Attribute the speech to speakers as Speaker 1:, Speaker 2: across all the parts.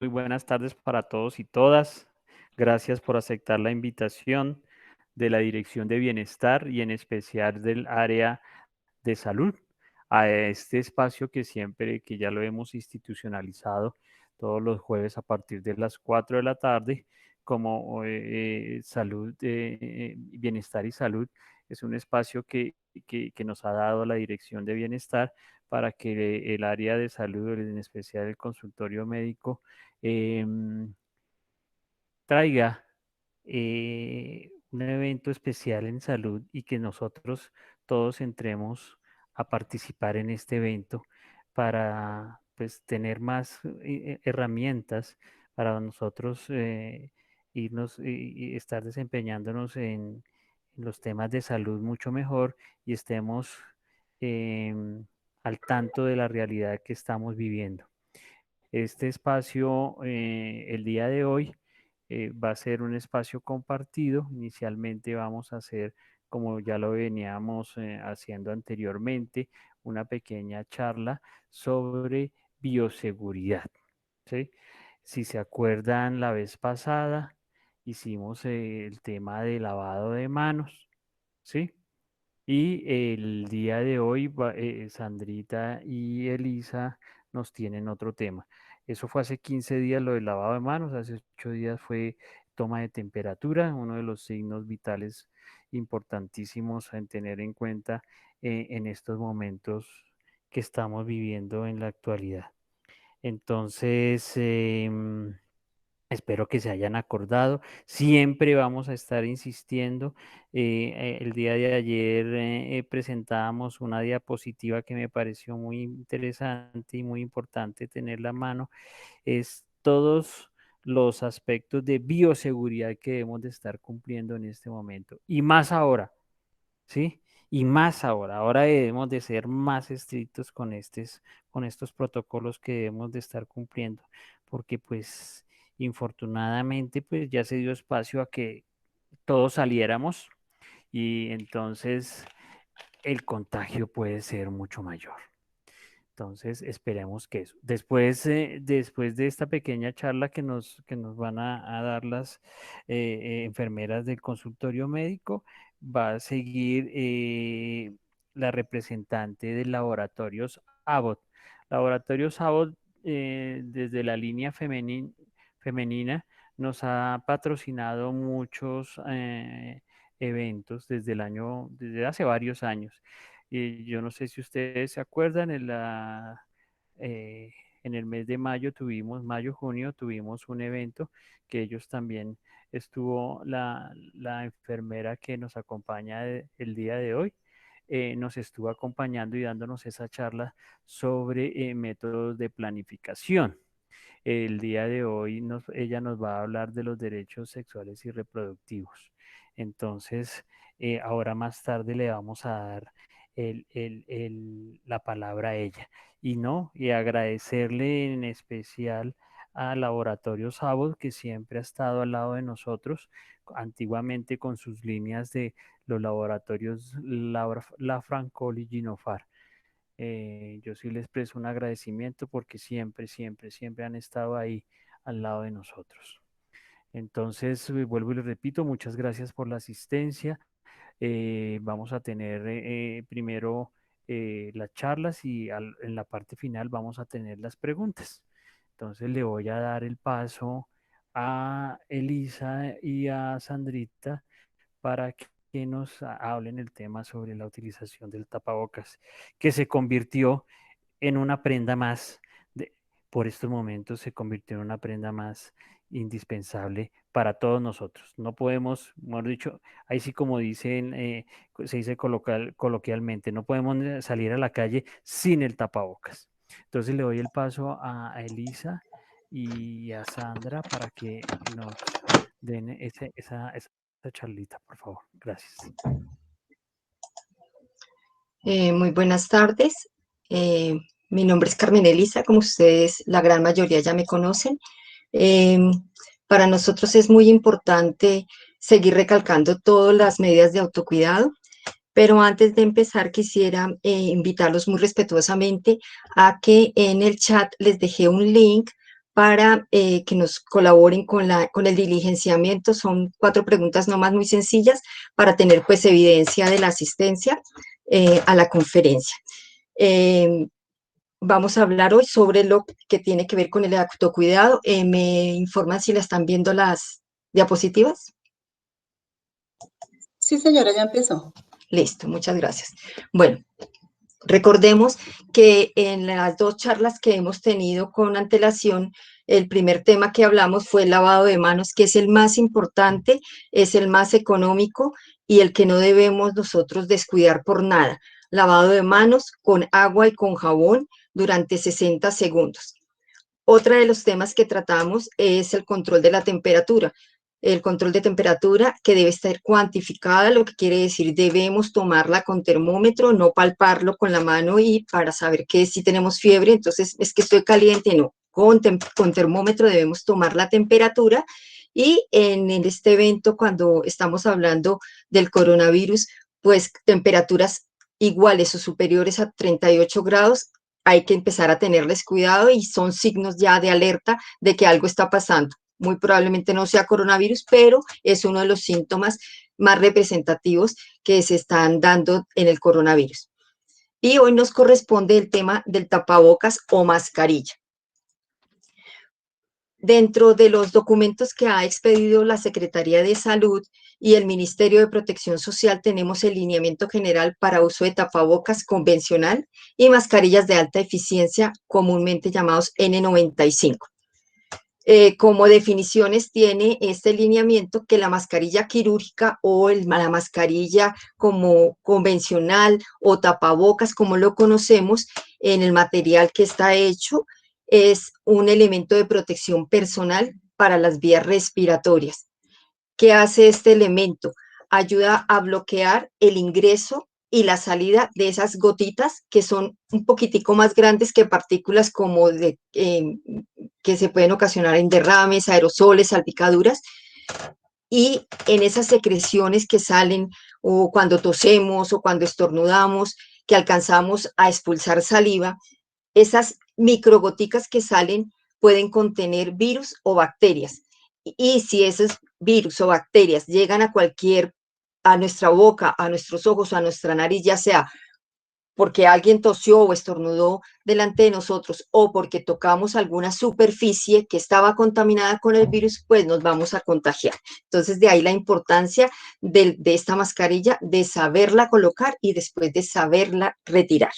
Speaker 1: Muy buenas tardes para todos y todas. Gracias por aceptar la invitación de la Dirección de Bienestar y en especial del área de salud a este espacio que siempre, que ya lo hemos institucionalizado todos los jueves a partir de las 4 de la tarde, como salud, bienestar y salud. Es un espacio que nos ha dado la Dirección de Bienestar para que el área de salud, en especial el consultorio médico, eh, traiga un evento especial en salud y que nosotros todos entremos a participar en este evento para pues tener más herramientas para nosotros irnos y estar desempeñándonos en los temas de salud mucho mejor y estemos al tanto de la realidad que estamos viviendo. Este espacio, el día de hoy, va a ser un espacio compartido. Inicialmente vamos a hacer, como ya lo veníamos haciendo anteriormente, una pequeña charla sobre bioseguridad. ¿Sí? Si se acuerdan, la vez pasada hicimos el tema de lavado de manos, ¿sí? Y el día de hoy, Sandrita y Elisa nos tienen otro tema. Eso fue hace 15 días lo del lavado de manos, hace 8 días fue toma de temperatura, uno de los signos vitales importantísimos en tener en cuenta en estos momentos que estamos viviendo en la actualidad. Entonces, espero que se hayan acordado. Siempre vamos a estar insistiendo. El día de ayer presentábamos una diapositiva que me pareció muy interesante y muy importante tenerla a mano. Es todos los aspectos de bioseguridad que debemos de estar cumpliendo en este momento. Y más ahora, ¿sí? Y más ahora. Ahora debemos de ser más estrictos con estos protocolos que debemos de estar cumpliendo, porque pues infortunadamente pues ya se dio espacio a que todos saliéramos y entonces el contagio puede ser mucho mayor. Entonces, esperemos que eso. Después de esta pequeña charla que nos van a dar las enfermeras del consultorio médico, va a seguir la representante de Laboratorios Abbott. Laboratorios Abbott, desde la línea femenina, nos ha patrocinado muchos eventos desde hace varios años. Y yo no sé si ustedes se acuerdan, eh, en el mes de mayo junio, tuvimos un evento que ellos también estuvo la enfermera que nos acompaña el día de hoy, nos estuvo acompañando y dándonos esa charla sobre métodos de planificación. El día de hoy ella nos va a hablar de los derechos sexuales y reproductivos. Entonces, ahora más tarde le vamos a dar la palabra a ella. Y no, y agradecerle en especial a Laboratorio Sabot, que siempre ha estado al lado de nosotros, antiguamente con sus líneas de los laboratorios Lafrancol y Ginofar. Yo sí les expreso un agradecimiento porque siempre han estado ahí al lado de nosotros. Entonces, vuelvo y les repito, muchas gracias por la asistencia. Vamos a tener primero las charlas y en la parte final vamos a tener las preguntas. Entonces, le voy a dar el paso a Elisa y a Sandrita para que nos hablen el tema sobre la utilización del tapabocas, que se convirtió en una prenda más, por estos momentos se convirtió en una prenda más indispensable para todos nosotros. No podemos, mejor dicho, ahí sí como dicen, se dice coloquialmente, no podemos salir a la calle sin el tapabocas. Entonces le doy el paso a Elisa y a Sandra para que nos den esa charlita, por favor. Gracias.
Speaker 2: Muy buenas tardes. Eh, Mi nombre es Carmen Elisa, como ustedes, la gran mayoría ya me conocen. Eh, para nosotros es muy importante seguir recalcando todas las medidas de autocuidado, pero antes de empezar quisiera invitarlos muy respetuosamente a que en el chat les dejé un link para que nos colaboren con el diligenciamiento. Son 4 preguntas nomás muy sencillas para tener pues evidencia de la asistencia a la conferencia. Vamos a hablar hoy sobre lo que tiene que ver con el autocuidado. ¿Me informan si la están viendo las diapositivas?
Speaker 3: Sí, señora, ya empezó.
Speaker 2: Listo, muchas gracias. Bueno, recordemos que en las 2 charlas que hemos tenido con antelación, el primer tema que hablamos fue el lavado de manos, que es el más importante, es el más económico y el que no debemos nosotros descuidar por nada. Lavado de manos con agua y con jabón durante 60 segundos. Otro de los temas que tratamos es el control de la temperatura. El control de temperatura que debe estar cuantificada, lo que quiere decir debemos tomarla con termómetro, no palparlo con la mano y para saber que si tenemos fiebre, entonces es que estoy caliente, no. Con termómetro debemos tomar la temperatura y en este evento cuando estamos hablando del coronavirus, pues temperaturas iguales o superiores a 38 grados hay que empezar a tenerles cuidado y son signos ya de alerta de que algo está pasando. Muy probablemente no sea coronavirus, pero es uno de los síntomas más representativos que se están dando en el coronavirus. Y hoy nos corresponde el tema del tapabocas o mascarilla. Dentro de los documentos que ha expedido la Secretaría de Salud y el Ministerio de Protección Social tenemos el lineamiento general para uso de tapabocas convencional y mascarillas de alta eficiencia, comúnmente llamados N95. Como definiciones tiene este lineamiento que la mascarilla quirúrgica o la mascarilla como convencional o tapabocas, como lo conocemos, en el material que está hecho, es un elemento de protección personal para las vías respiratorias. ¿Qué hace este elemento? Ayuda a bloquear el ingreso y la salida de esas gotitas que son un poquitico más grandes que partículas como que se pueden ocasionar en derrames, aerosoles, salpicaduras. Y en esas secreciones que salen o cuando tosemos o cuando estornudamos, que alcanzamos a expulsar saliva, esas microgoticas que salen pueden contener virus o bacterias. Y si esos virus o bacterias llegan a nuestra boca, a nuestros ojos o a nuestra nariz, ya sea porque alguien tosió o estornudó delante de nosotros o porque tocamos alguna superficie que estaba contaminada con el virus, pues nos vamos a contagiar. Entonces, de ahí la importancia de esta mascarilla, de saberla colocar y después de saberla retirar.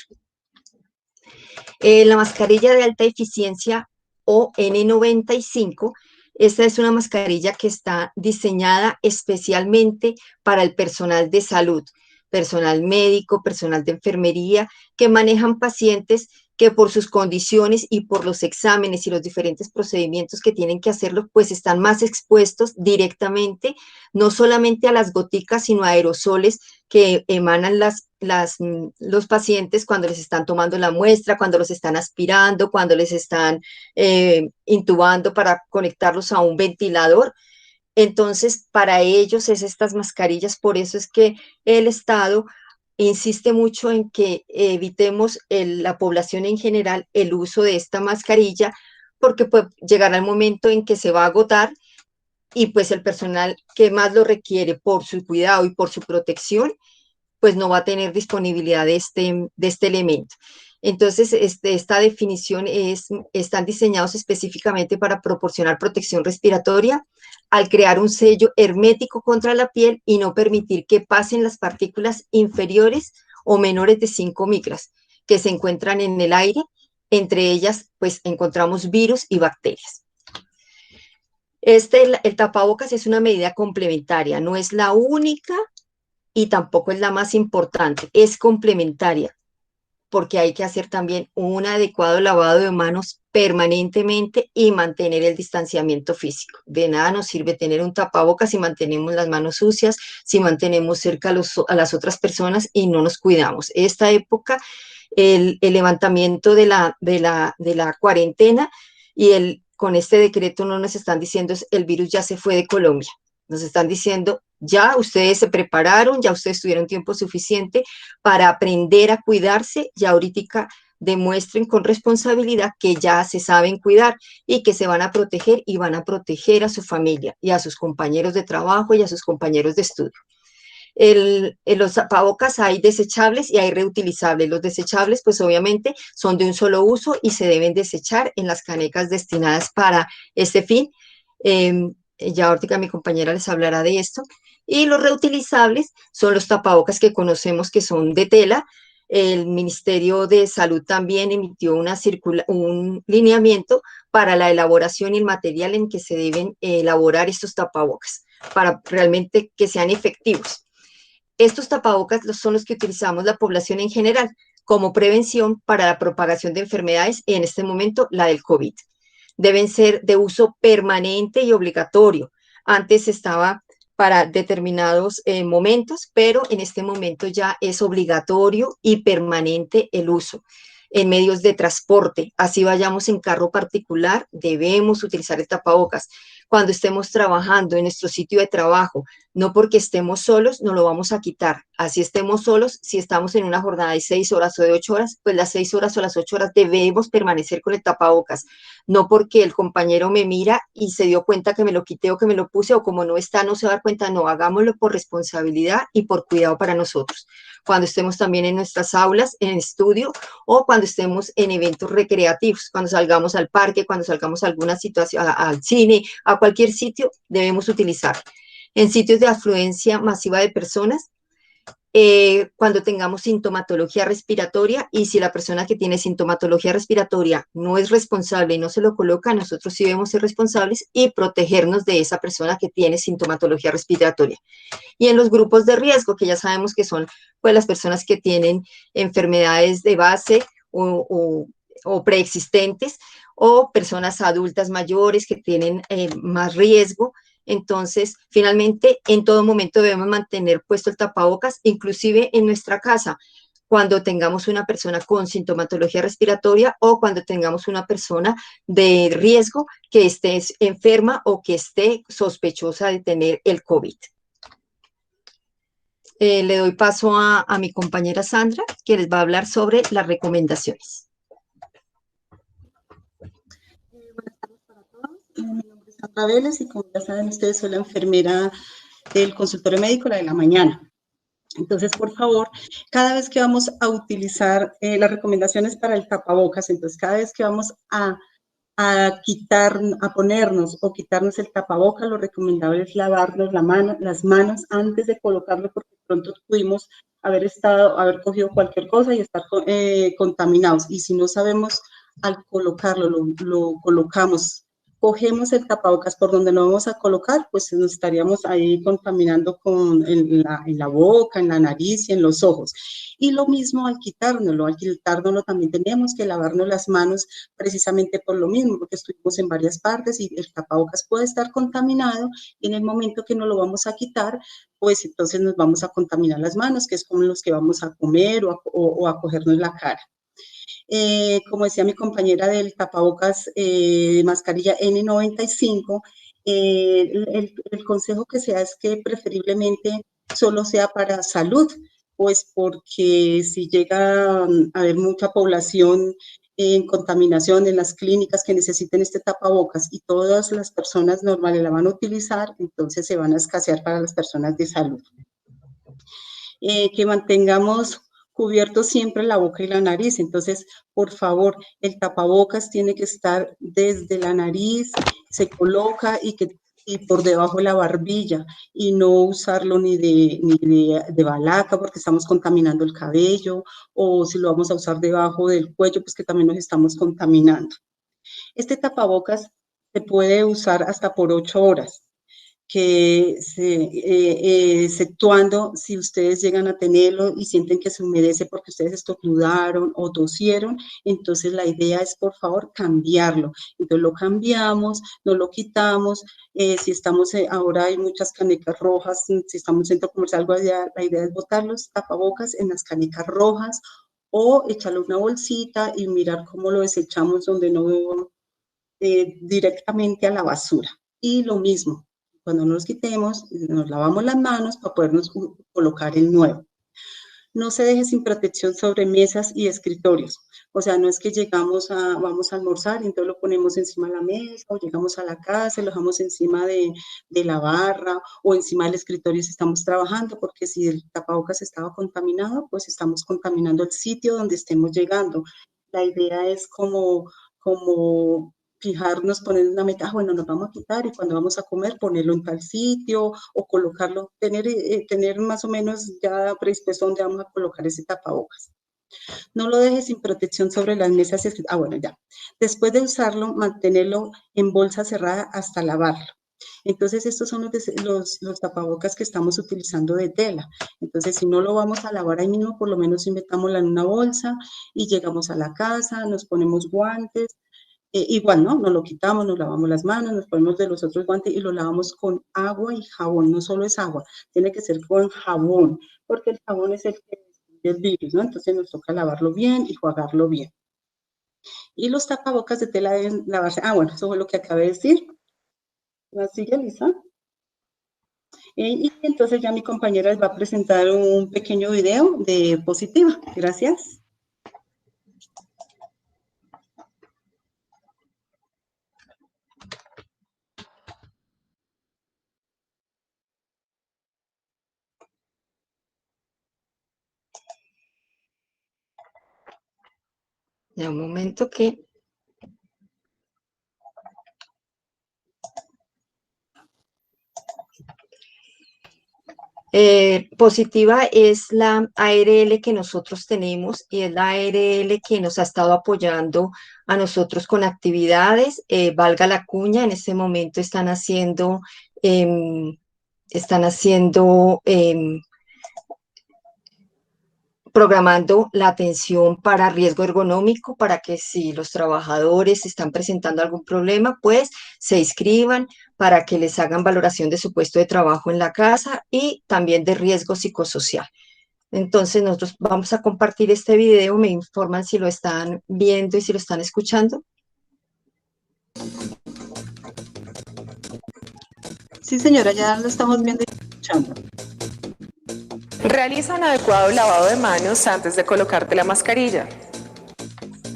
Speaker 2: La mascarilla de alta eficiencia o N95, esta es una mascarilla que está diseñada especialmente para el personal de salud, personal médico, personal de enfermería, que manejan pacientes que por sus condiciones y por los exámenes y los diferentes procedimientos que tienen que hacerlo, pues están más expuestos directamente, no solamente a las goticas, sino a aerosoles que emanan los pacientes cuando les están tomando la muestra, cuando los están aspirando, cuando les están intubando para conectarlos a un ventilador. Entonces, para ellos es estas mascarillas, por eso es que el Estado insiste mucho en que evitemos la población en general el uso de esta mascarilla, porque pues llegará el momento en que se va a agotar y pues el personal que más lo requiere por su cuidado y por su protección, pues no va a tener disponibilidad de este elemento. Entonces, esta definición están diseñados específicamente para proporcionar protección respiratoria al crear un sello hermético contra la piel y no permitir que pasen las partículas inferiores o menores de 5 micras que se encuentran en el aire. Entre ellas, pues encontramos virus y bacterias. El tapabocas es una medida complementaria, no es la única y tampoco es la más importante, es complementaria, porque hay que hacer también un adecuado lavado de manos permanentemente y mantener el distanciamiento físico. De nada nos sirve tener un tapabocas si mantenemos las manos sucias, si mantenemos cerca a las otras personas y no nos cuidamos. Esta época, el levantamiento de la cuarentena y con este decreto no nos están diciendo el virus ya se fue de Colombia. Nos están diciendo, ya ustedes se prepararon, ya ustedes tuvieron tiempo suficiente para aprender a cuidarse, ya ahorita demuestren con responsabilidad que ya se saben cuidar y que se van a proteger y van a proteger a su familia y a sus compañeros de trabajo y a sus compañeros de estudio. En los tapabocas hay desechables y hay reutilizables. Los desechables, pues obviamente, son de un solo uso y se deben desechar en las canecas destinadas para este fin. Ya ahorita mi compañera les hablará de esto. Y los reutilizables son los tapabocas que conocemos que son de tela. El Ministerio de Salud también emitió un lineamiento para la elaboración y el material en que se deben elaborar estos tapabocas para realmente que sean efectivos. Estos tapabocas son los que utilizamos la población en general como prevención para la propagación de enfermedades, en este momento la del COVID. Deben ser de uso permanente y obligatorio. Antes estaba para determinados momentos, pero en este momento ya es obligatorio y permanente el uso en medios de transporte. Así vayamos en carro particular, debemos utilizar el tapabocas. Cuando estemos trabajando en nuestro sitio de trabajo, no porque estemos solos, no lo vamos a quitar. Así estemos solos, si estamos en una jornada de 6 horas o de 8 horas, pues las 6 horas o las 8 horas debemos permanecer con el tapabocas. No porque el compañero me mira y se dio cuenta que me lo quité o que me lo puse o como no está, no se va a dar cuenta. No, hagámoslo por responsabilidad y por cuidado para nosotros. Cuando estemos también en nuestras aulas, en el estudio o cuando estemos en eventos recreativos, cuando salgamos al parque, cuando salgamos a alguna situación, al cine, a cualquier sitio, debemos utilizar. En sitios de afluencia masiva de personas, cuando tengamos sintomatología respiratoria y si la persona que tiene sintomatología respiratoria no es responsable y no se lo coloca, nosotros sí debemos ser responsables y protegernos de esa persona que tiene sintomatología respiratoria. Y en los grupos de riesgo, que ya sabemos que son pues, las personas que tienen enfermedades de base o preexistentes o personas adultas mayores que tienen más riesgo. Entonces, finalmente, en todo momento debemos mantener puesto el tapabocas, inclusive en nuestra casa, cuando tengamos una persona con sintomatología respiratoria o cuando tengamos una persona de riesgo que esté enferma o que esté sospechosa de tener el COVID. Le doy paso a mi compañera Sandra, que les va a hablar sobre las recomendaciones.
Speaker 3: Buenas tardes para todos. Mi nombre es Sandra Vélez y como ya saben ustedes, soy la enfermera del consultorio médico, la de la mañana. Entonces, por favor, cada vez que vamos a utilizar las recomendaciones para el tapabocas, entonces cada vez que vamos a ponernos o quitarnos el tapabocas, lo recomendable es lavarnos las manos antes de colocarlo, porque pronto pudimos haber cogido cualquier cosa y estar contaminados. Y si no sabemos al colocarlo, lo colocamos, cogemos el tapabocas por donde lo vamos a colocar, pues nos estaríamos ahí contaminando en la boca, en la nariz y en los ojos. Y lo mismo al quitárnoslo también tenemos que lavarnos las manos precisamente por lo mismo, porque estuvimos en varias partes y el tapabocas puede estar contaminado y en el momento que no lo vamos a quitar, pues entonces nos vamos a contaminar las manos, que es como los que vamos a comer o a cogernos la cara. Como decía mi compañera del tapabocas mascarilla N95, el consejo que sea es que preferiblemente solo sea para salud, pues porque si llega a haber mucha población en contaminación en las clínicas que necesiten este tapabocas y todas las personas normales la van a utilizar, entonces se van a escasear para las personas de salud. Que mantengamos cubierto siempre la boca y la nariz. Entonces, por favor, el tapabocas tiene que estar desde la nariz, se coloca y por debajo de la barbilla y no usarlo ni de balaca porque estamos contaminando el cabello o si lo vamos a usar debajo del cuello, pues que también nos estamos contaminando. Este tapabocas se puede usar hasta por 8 horas. Que exceptuando si ustedes llegan a tenerlo y sienten que se humedece porque ustedes estornudaron o tosieron, entonces la idea es por favor cambiarlo. Entonces lo cambiamos, no lo quitamos, si estamos, ahora hay muchas canecas rojas, si estamos en centro comercial, la idea es botar los tapabocas en las canecas rojas o echarle una bolsita y mirar cómo lo desechamos donde no directamente a la basura. Y lo mismo, cuando nos quitemos, nos lavamos las manos para podernos colocar el nuevo. No se deje sin protección sobre mesas y escritorios. O sea, no es que vamos a almorzar y entonces lo ponemos encima de la mesa, o llegamos a la casa y lo dejamos encima de la barra o encima del escritorio si estamos trabajando, porque si el tapabocas estaba contaminado, pues estamos contaminando el sitio donde estemos llegando. La idea es como fijarnos, poner una meta, bueno, nos vamos a quitar y cuando vamos a comer ponerlo en tal sitio o colocarlo, tener más o menos ya predispuesto donde vamos a colocar ese tapabocas. No lo dejes sin protección sobre las mesas. Bueno, ya. Después de usarlo, mantenerlo en bolsa cerrada hasta lavarlo. Entonces, estos son los tapabocas que estamos utilizando de tela. Entonces, si no lo vamos a lavar ahí mismo, por lo menos inventámosla en una bolsa y llegamos a la casa, nos ponemos guantes. Igual, ¿no? Nos lo quitamos, nos lavamos las manos, nos ponemos de los otros guantes y lo lavamos con agua y jabón. No solo es agua, tiene que ser con jabón, porque el jabón es el que destruye el virus, ¿no? Entonces nos toca lavarlo bien y jugarlo bien. Y los tapabocas de tela deben lavarse. Bueno, eso fue lo que acabé de decir. ¿La sigue, Lisa? Y entonces ya mi compañera les va a presentar un pequeño video de diapositiva. Gracias.
Speaker 2: Ya un momento que... Positiva es la ARL que nosotros tenemos y es la ARL que nos ha estado apoyando a nosotros con actividades. Valga la cuña, en este momento están haciendo programando la atención para riesgo ergonómico, para que si los trabajadores están presentando algún problema, pues se inscriban para que les hagan valoración de su puesto de trabajo en la casa y también de riesgo psicosocial. Entonces nosotros vamos a compartir este video, me informan si lo están viendo y si lo están escuchando.
Speaker 3: Sí, señora, ya lo estamos viendo y escuchando.
Speaker 4: Realiza un adecuado lavado de manos antes de colocarte la mascarilla.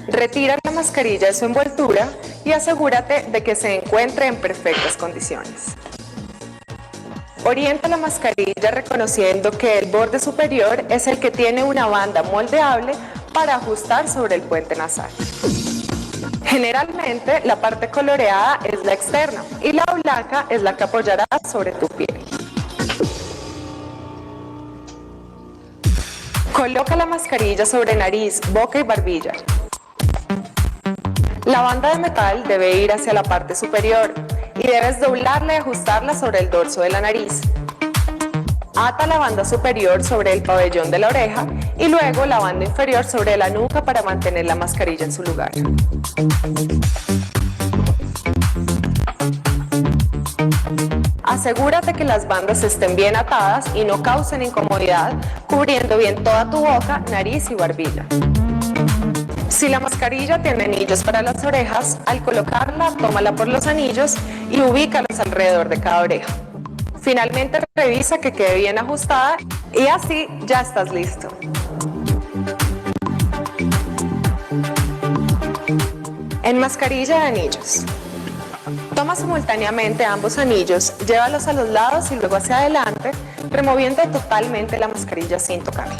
Speaker 4: Retira la mascarilla de su envoltura y asegúrate de que se encuentre en perfectas condiciones. Orienta la mascarilla reconociendo que el borde superior es el que tiene una banda moldeable para ajustar sobre el puente nasal. Generalmente, la parte coloreada es la externa y la blanca es la que apoyará sobre tu piel. Coloca la mascarilla sobre nariz, boca y barbilla. La banda de metal debe ir hacia la parte superior y debes doblarla y ajustarla sobre el dorso de la nariz. Ata la banda superior sobre el pabellón de la oreja y luego la banda inferior sobre la nuca para mantener la mascarilla en su lugar. Asegúrate que las bandas estén bien atadas y no causen incomodidad, cubriendo bien toda tu boca, nariz y barbilla. Si la mascarilla tiene anillos para las orejas, al colocarla, tómala por los anillos y ubícalos alrededor de cada oreja. Finalmente, revisa que quede bien ajustada y así ya estás listo. Enmascarilla de anillos. Toma simultáneamente ambos anillos, llévalos a los lados y luego hacia adelante, removiendo totalmente la mascarilla sin tocarla.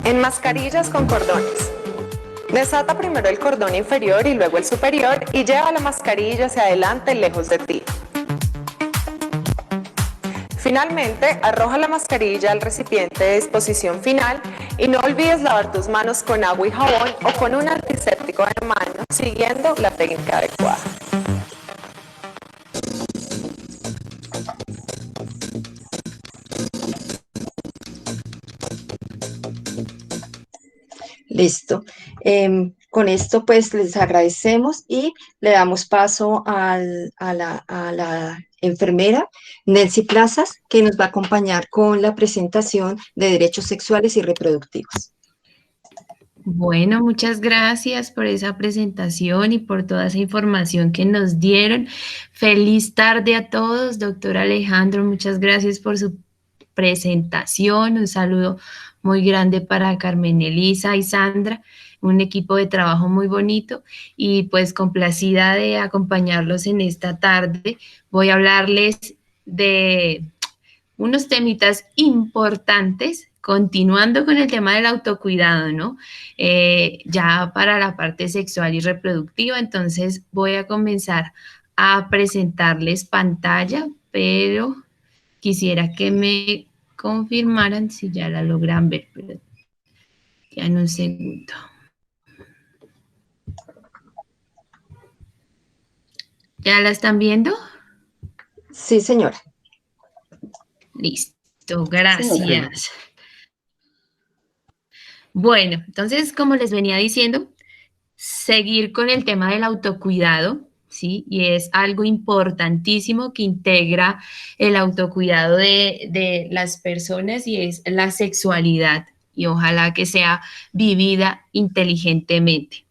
Speaker 4: Enmascarillas con cordones. Desata primero el cordón inferior y luego el superior y lleva la mascarilla hacia adelante lejos de ti. Finalmente, arroja la mascarilla al recipiente de disposición final y no olvides lavar tus manos con agua y jabón o con un antiséptico en mano, siguiendo la técnica adecuada.
Speaker 2: Listo. Con esto pues les agradecemos y le damos paso a la enfermera Nelcy Plazas, que nos va a acompañar con la presentación de derechos sexuales y reproductivos.
Speaker 5: Bueno, muchas gracias por esa presentación y por toda esa información que nos dieron. Feliz tarde a todos, doctor Alejandro, muchas gracias por su presentación. Un saludo muy grande para Carmen Elisa y Sandra, un equipo de trabajo muy bonito, y pues complacida de acompañarlos en esta tarde. Voy a hablarles de unos temitas importantes, continuando con el tema del autocuidado, ¿no? Ya para la parte sexual y reproductiva. Entonces voy a comenzar a presentarles pantalla, pero quisiera que me confirmaran si ya la logran ver, pero ya en un segundo. ¿Ya la están viendo?
Speaker 2: Sí, señora.
Speaker 5: Listo,
Speaker 3: Sí.
Speaker 5: gracias. Bueno, entonces, como les venía diciendo, seguir con el tema del autocuidado, ¿sí? Y es algo importantísimo que integra el autocuidado de las personas, y es la sexualidad, y ojalá que sea vivida inteligentemente.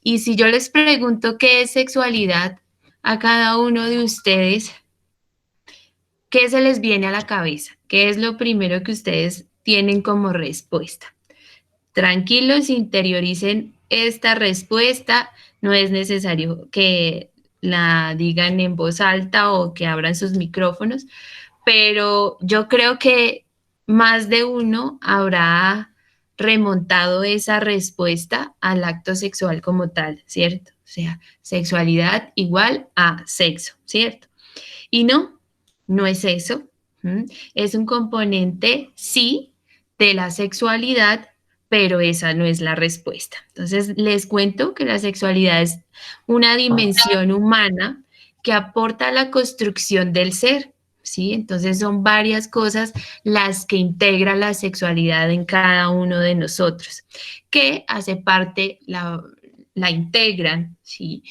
Speaker 5: Y si yo les pregunto qué es sexualidad a cada uno de ustedes, ¿qué se les viene a la cabeza? ¿Qué es lo primero que ustedes tienen como respuesta? Tranquilos, interioricen esta respuesta. No es necesario que la digan en voz alta o que abran sus micrófonos, pero yo creo que más de uno habrá remontado esa respuesta al acto sexual como tal, ¿cierto? O sea, sexualidad igual a sexo, ¿cierto? Y no, no es eso. Es un componente, sí, de la sexualidad, pero esa no es la respuesta. Entonces, les cuento que la sexualidad es una dimensión humana que aporta a la construcción del ser, ¿sí? Entonces, son varias cosas las que integra la sexualidad en cada uno de nosotros, que hace parte, la integran, ¿sí?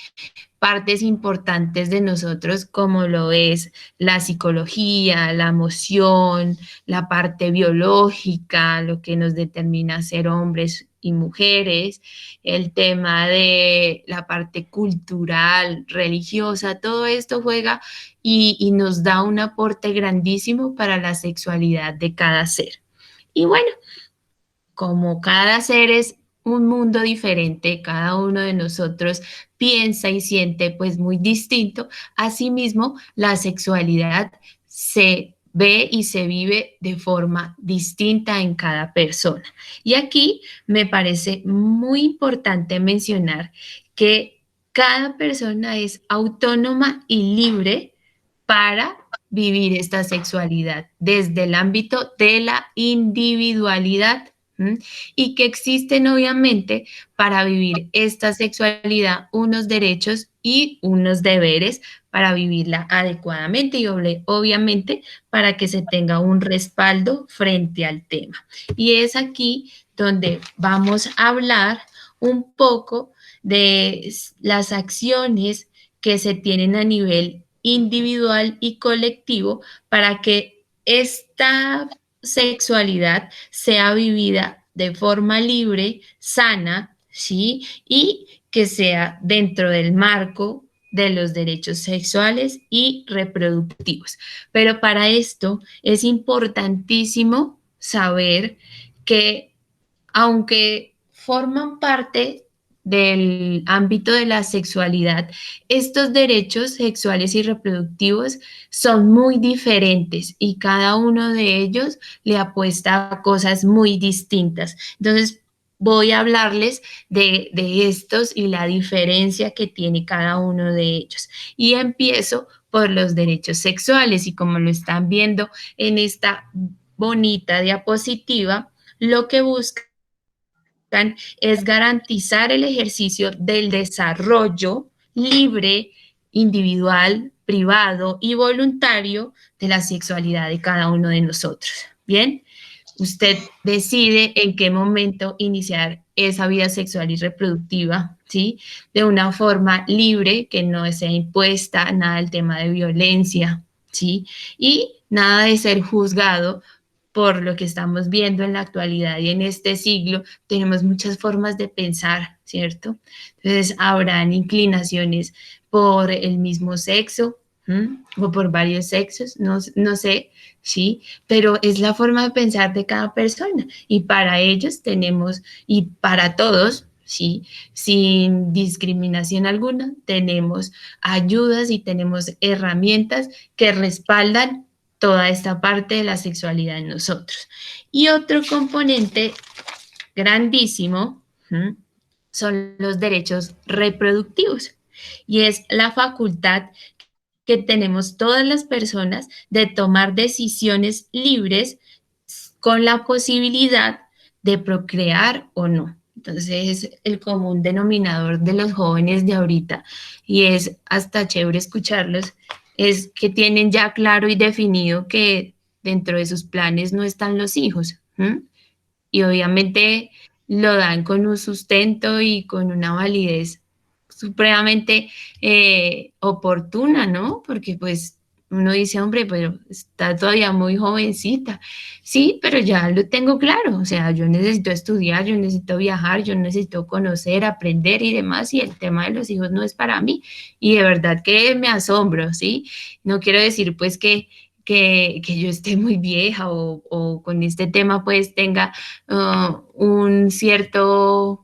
Speaker 5: Partes importantes de nosotros, como lo es la psicología, la emoción, la parte biológica, lo que nos determina ser hombres y mujeres, el tema de la parte cultural, religiosa. Todo esto juega y nos da un aporte grandísimo para la sexualidad de cada ser. Y bueno, como cada ser es un mundo diferente, cada uno de nosotros piensa y siente pues muy distinto. Asimismo, la sexualidad se ve y se vive de forma distinta en cada persona. Y aquí me parece muy importante mencionar que cada persona es autónoma y libre para vivir esta sexualidad desde el ámbito de la individualidad. Y que existen obviamente para vivir esta sexualidad unos derechos y unos deberes para vivirla adecuadamente, y obviamente para que se tenga un respaldo frente al tema. Y es aquí donde vamos a hablar un poco de las acciones que se tienen a nivel individual y colectivo para que esta sexualidad sea vivida de forma libre, sana, ¿sí? Y que sea dentro del marco de los derechos sexuales y reproductivos. Pero para esto es importantísimo saber que, aunque forman parte del ámbito de la sexualidad, estos derechos sexuales y reproductivos son muy diferentes, y cada uno de ellos le apuesta a cosas muy distintas. Entonces, voy a hablarles de estos y la diferencia que tiene cada uno de ellos. Y empiezo por los derechos sexuales, y como lo están viendo en esta bonita diapositiva, lo que buscan es garantizar el ejercicio del desarrollo libre, individual, privado y voluntario de la sexualidad de cada uno de nosotros. Bien, usted decide en qué momento iniciar esa vida sexual y reproductiva, ¿sí? De una forma libre, que no sea impuesta, nada del tema de violencia, ¿sí? Y nada de ser juzgado por lo que estamos viendo en la actualidad y en este siglo. Tenemos muchas formas de pensar, ¿cierto? Entonces, habrán inclinaciones por el mismo sexo, o por varios sexos, no sé, ¿sí? Pero es la forma de pensar de cada persona y para ellos tenemos, y para todos, ¿sí? Sin discriminación alguna, tenemos ayudas y tenemos herramientas que respaldan toda esta parte de la sexualidad en nosotros. Y otro componente grandísimo, son los derechos reproductivos y es la facultad que tenemos todas las personas de tomar decisiones libres con la posibilidad de procrear o no. Entonces, el común denominador de los jóvenes de ahorita, y es hasta chévere escucharlos, es que tienen ya claro y definido que dentro de sus planes no están los hijos. Y obviamente lo dan con un sustento y con una validez supremamente oportuna, ¿no? Porque pues uno dice, hombre, pero está todavía muy jovencita. Sí, pero ya lo tengo claro, o sea, yo necesito estudiar, yo necesito viajar, yo necesito conocer, aprender y demás, y el tema de los hijos no es para mí. Y de verdad que me asombro, ¿sí? No quiero decir pues que yo esté muy vieja o con este tema pues tenga un cierto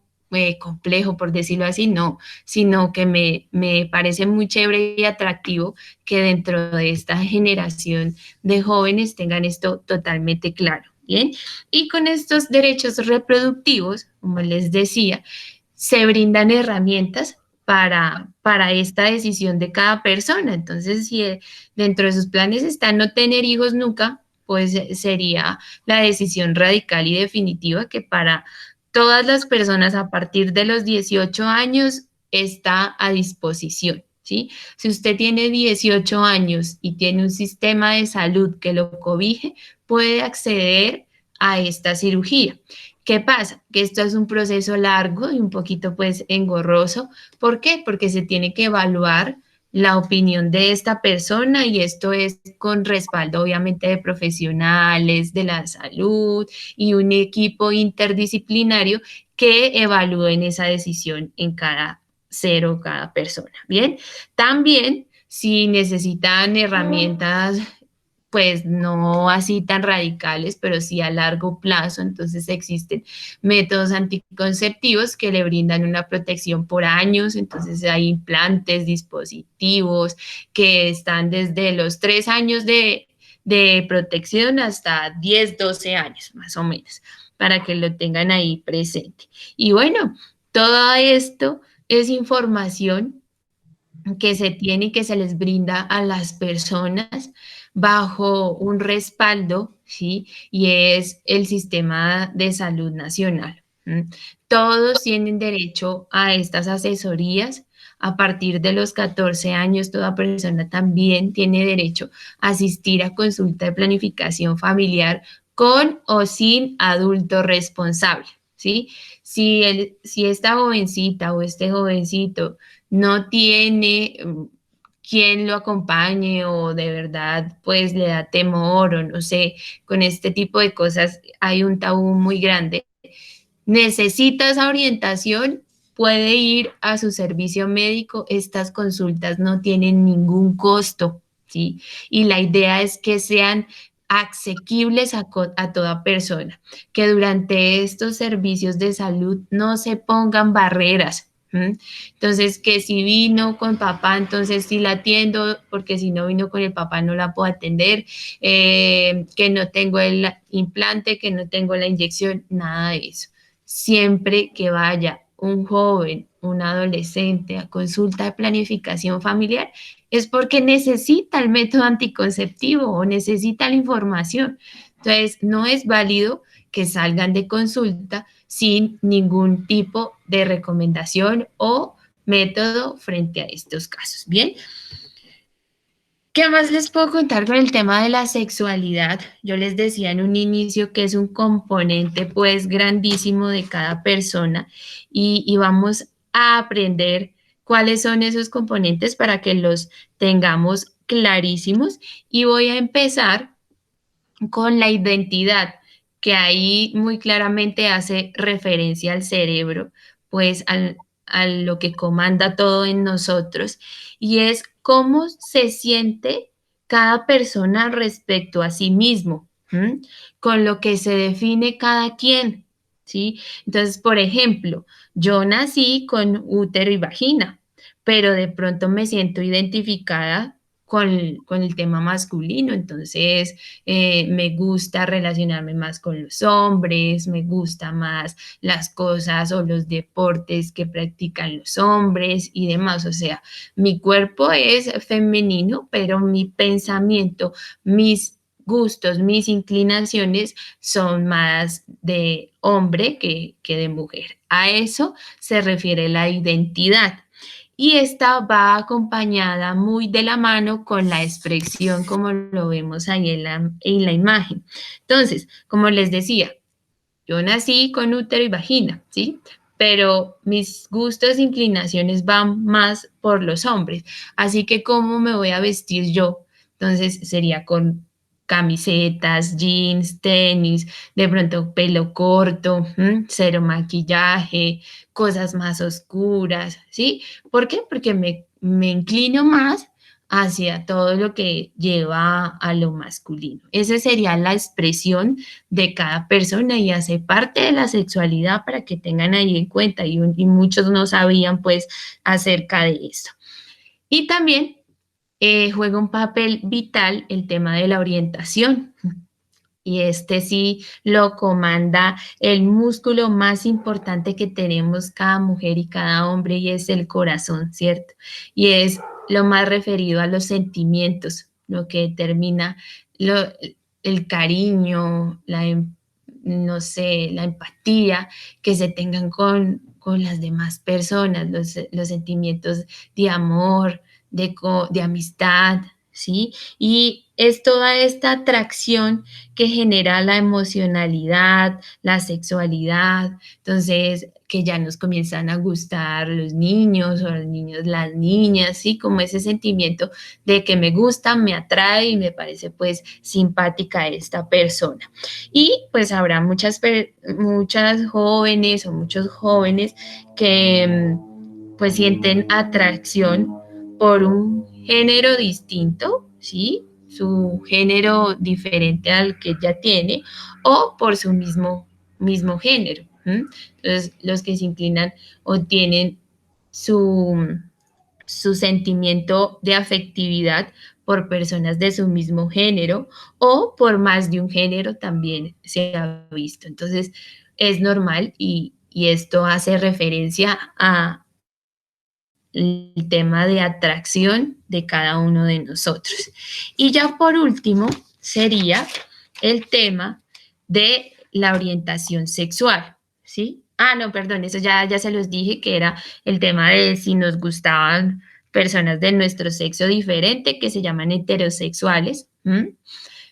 Speaker 5: complejo, por decirlo así, no, sino que me parece muy chévere y atractivo que dentro de esta generación de jóvenes tengan esto totalmente claro, ¿bien? Y con estos derechos reproductivos, como les decía, se brindan herramientas para esta decisión de cada persona. Entonces, si dentro de sus planes está no tener hijos nunca, pues sería la decisión radical y definitiva que para todas las personas a partir de los 18 años está a disposición, ¿sí? Si usted tiene 18 años y tiene un sistema de salud que lo cobije, puede acceder a esta cirugía. ¿Qué pasa? Que esto es un proceso largo y un poquito pues engorroso. ¿Por qué? Porque se tiene que evaluar la opinión de esta persona y esto es con respaldo obviamente de profesionales de la salud y un equipo interdisciplinario que evalúen esa decisión en cada ser o cada persona. Bien, también si necesitan herramientas pues no así tan radicales, pero sí a largo plazo. Entonces existen métodos anticonceptivos que le brindan una protección por años. Entonces hay implantes, dispositivos que están desde los 3 años de protección hasta 10, 12 años, más o menos, para que lo tengan ahí presente. Y bueno, todo esto es información que se tiene y que se les brinda a las personas bajo un respaldo, ¿sí? Y es el sistema de salud nacional. Todos tienen derecho a estas asesorías. A partir de los 14 años, toda persona también tiene derecho a asistir a consulta de planificación familiar con o sin adulto responsable, ¿sí? Si esta jovencita o este jovencito no tiene quien lo acompañe o de verdad pues le da temor o no sé, con este tipo de cosas hay un tabú muy grande, necesita esa orientación, puede ir a su servicio médico, estas consultas no tienen ningún costo, ¿sí? Y la idea es que sean asequibles a toda persona, que durante estos servicios de salud no se pongan barreras. Entonces, que si vino con papá, entonces sí la atiendo, porque si no vino con el papá no la puedo atender, que no tengo el implante, que no tengo la inyección, nada de eso. Siempre que vaya un joven, un adolescente a consulta de planificación familiar, es porque necesita el método anticonceptivo o necesita la información. Entonces, no es válido que salgan de consulta sin ningún tipo de recomendación o método frente a estos casos. Bien. ¿Qué más les puedo contar con el tema de la sexualidad? Yo les decía en un inicio que es un componente pues grandísimo de cada persona y vamos a aprender cuáles son esos componentes para que los tengamos clarísimos y voy a empezar con la identidad, que ahí muy claramente hace referencia al cerebro, pues a lo que comanda todo en nosotros, y es cómo se siente cada persona respecto a sí mismo, con lo que se define cada quien, ¿sí? Entonces, por ejemplo, yo nací con útero y vagina, pero de pronto me siento identificada con el tema masculino, entonces me gusta relacionarme más con los hombres, me gusta más las cosas o los deportes que practican los hombres y demás, o sea, mi cuerpo es femenino, pero mi pensamiento, mis gustos, mis inclinaciones son más de hombre que de mujer. A eso se refiere la identidad. Y esta va acompañada muy de la mano con la expresión, como lo vemos ahí en la imagen. Entonces, como les decía, yo nací con útero y vagina, ¿sí? Pero mis gustos e inclinaciones van más por los hombres. Así que, ¿cómo me voy a vestir yo? Entonces, sería con camisetas, jeans, tenis, de pronto pelo corto, cero maquillaje, cosas más oscuras, ¿sí? ¿Por qué? Porque me inclino más hacia todo lo que lleva a lo masculino. Esa sería la expresión de cada persona y hace parte de la sexualidad para que tengan ahí en cuenta y muchos no sabían pues acerca de esto. Y también juega un papel vital el tema de la orientación. Y este sí lo comanda el músculo más importante que tenemos cada mujer y cada hombre y es el corazón, ¿cierto? Y es lo más referido a los sentimientos, lo que determina el cariño, no sé, la empatía que se tengan con las demás personas, los sentimientos de amor, de amistad, ¿sí? Y es toda esta atracción que genera la emocionalidad, la sexualidad, entonces que ya nos comienzan a gustar los niños o los niños las niñas, ¿sí? Como ese sentimiento de que me gusta, me atrae y me parece pues simpática esta persona. Y pues habrá muchas jóvenes o muchos jóvenes que pues sienten atracción por un género distinto, ¿sí? Su género diferente al que ya tiene o por su mismo género. Entonces, los que se inclinan o tienen su sentimiento de afectividad por personas de su mismo género o por más de un género también se ha visto. Entonces, es normal y esto hace referencia a el tema de atracción de cada uno de nosotros. Y ya por último sería el tema de la orientación sexual, ¿sí? Ah, no, perdón, eso ya se los dije que era el tema de si nos gustaban personas de nuestro sexo diferente, que se llaman heterosexuales.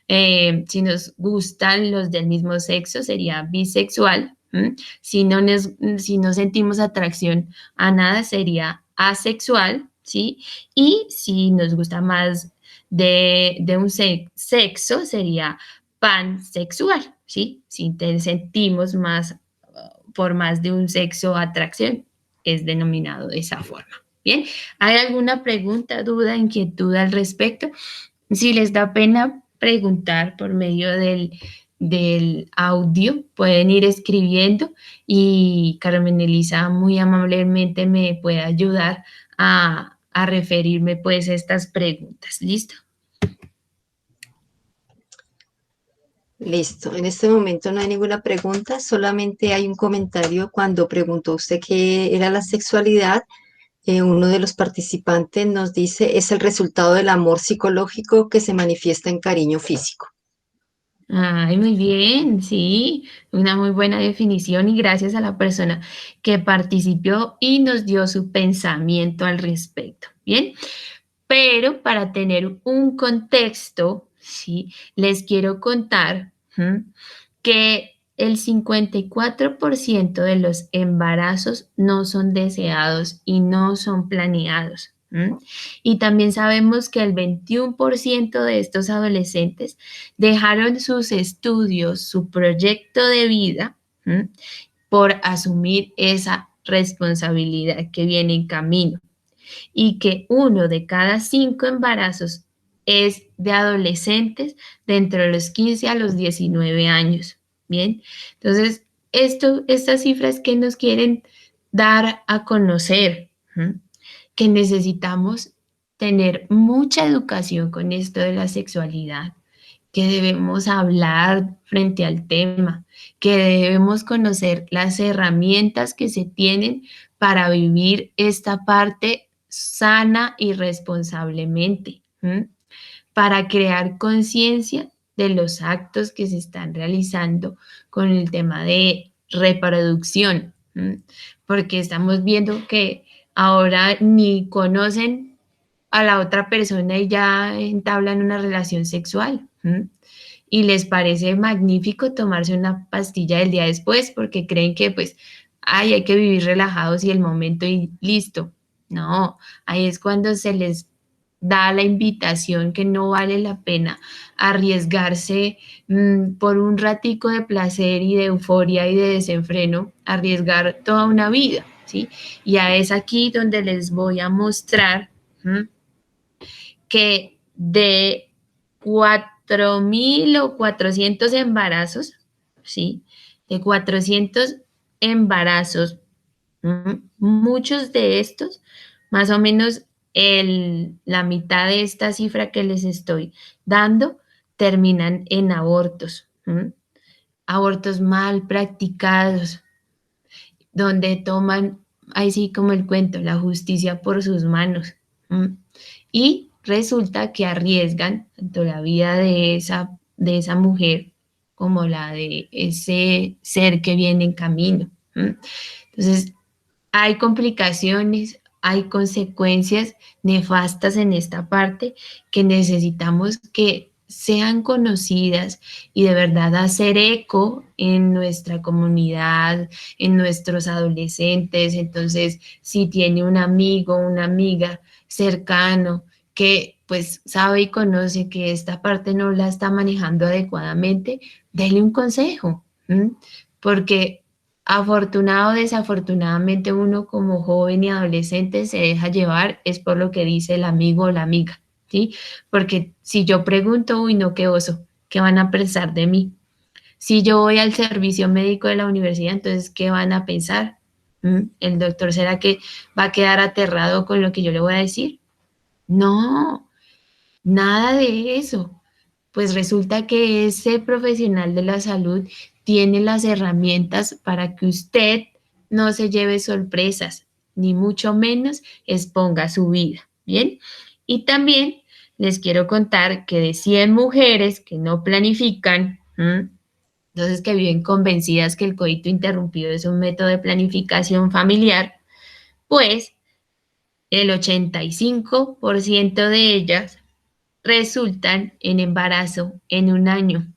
Speaker 5: Si nos gustan los del mismo sexo, sería bisexual. Si no sentimos atracción a nada, sería asexual, ¿sí? Y si nos gusta más de un sexo, sería pansexual, ¿sí? Si sentimos más por más de un sexo atracción, es denominado de esa forma. Bien, ¿hay alguna pregunta, duda, inquietud al respecto? Si les da pena preguntar por medio del audio, pueden ir escribiendo y Carmen Elisa muy amablemente me puede ayudar a referirme pues a estas preguntas. ¿Listo?
Speaker 2: Listo. En este momento no hay ninguna pregunta, solamente hay un comentario cuando preguntó usted qué era la sexualidad. Uno de los participantes nos dice, es el resultado del amor psicológico que se manifiesta en cariño físico.
Speaker 5: Ay, muy bien, sí, una muy buena definición y gracias a la persona que participó y nos dio su pensamiento al respecto. Bien, pero para tener un contexto, sí, les quiero contar que el 54% de los embarazos no son deseados y no son planeados. Y también sabemos que el 21% de estos adolescentes dejaron sus estudios, su proyecto de vida, por asumir esa responsabilidad que viene en camino y que 1 de cada 5 embarazos es de adolescentes de entre los 15 a los 19 años. Bien, entonces estas cifras que nos quieren dar a conocer, que necesitamos tener mucha educación con esto de la sexualidad, que debemos hablar frente al tema, que debemos conocer las herramientas que se tienen para vivir esta parte sana y responsablemente, para crear conciencia de los actos que se están realizando con el tema de reproducción, porque estamos viendo que ahora ni conocen a la otra persona y ya entablan una relación sexual. Y les parece magnífico tomarse una pastilla el día después porque creen que pues, hay que vivir relajados y el momento y listo. No, ahí es cuando se les da la invitación que no vale la pena arriesgarse por un ratico de placer y de euforia y de desenfreno, arriesgar toda una vida, ¿sí? Y es aquí donde les voy a mostrar que de 4.000 o 400 embarazos, ¿sí? De 400 embarazos, muchos de estos, más o menos la mitad de esta cifra que les estoy dando, terminan en abortos, abortos mal practicados, donde toman, ahí sí como el cuento, la justicia por sus manos. Y resulta que arriesgan tanto la vida de esa mujer como la de ese ser que viene en camino. Entonces, hay complicaciones, hay consecuencias nefastas en esta parte que necesitamos que sean conocidas y de verdad hacer eco en nuestra comunidad, en nuestros adolescentes. Entonces, si tiene un amigo, una amiga cercano que pues sabe y conoce que esta parte no la está manejando adecuadamente, dele un consejo, porque afortunado o desafortunadamente uno como joven y adolescente se deja llevar es por lo que dice el amigo o la amiga, ¿sí? Porque si yo pregunto, uy, no, qué oso, ¿qué van a pensar de mí? Si yo voy al servicio médico de la universidad, entonces, ¿qué van a pensar? ¿El doctor será que va a quedar aterrado con lo que yo le voy a decir? No, nada de eso. Pues resulta que ese profesional de la salud tiene las herramientas para que usted no se lleve sorpresas, ni mucho menos exponga su vida, ¿bien? Y también les quiero contar que de 100 mujeres que no planifican, entonces que viven convencidas que el coito interrumpido es un método de planificación familiar, pues el 85% de ellas resultan en embarazo en un año.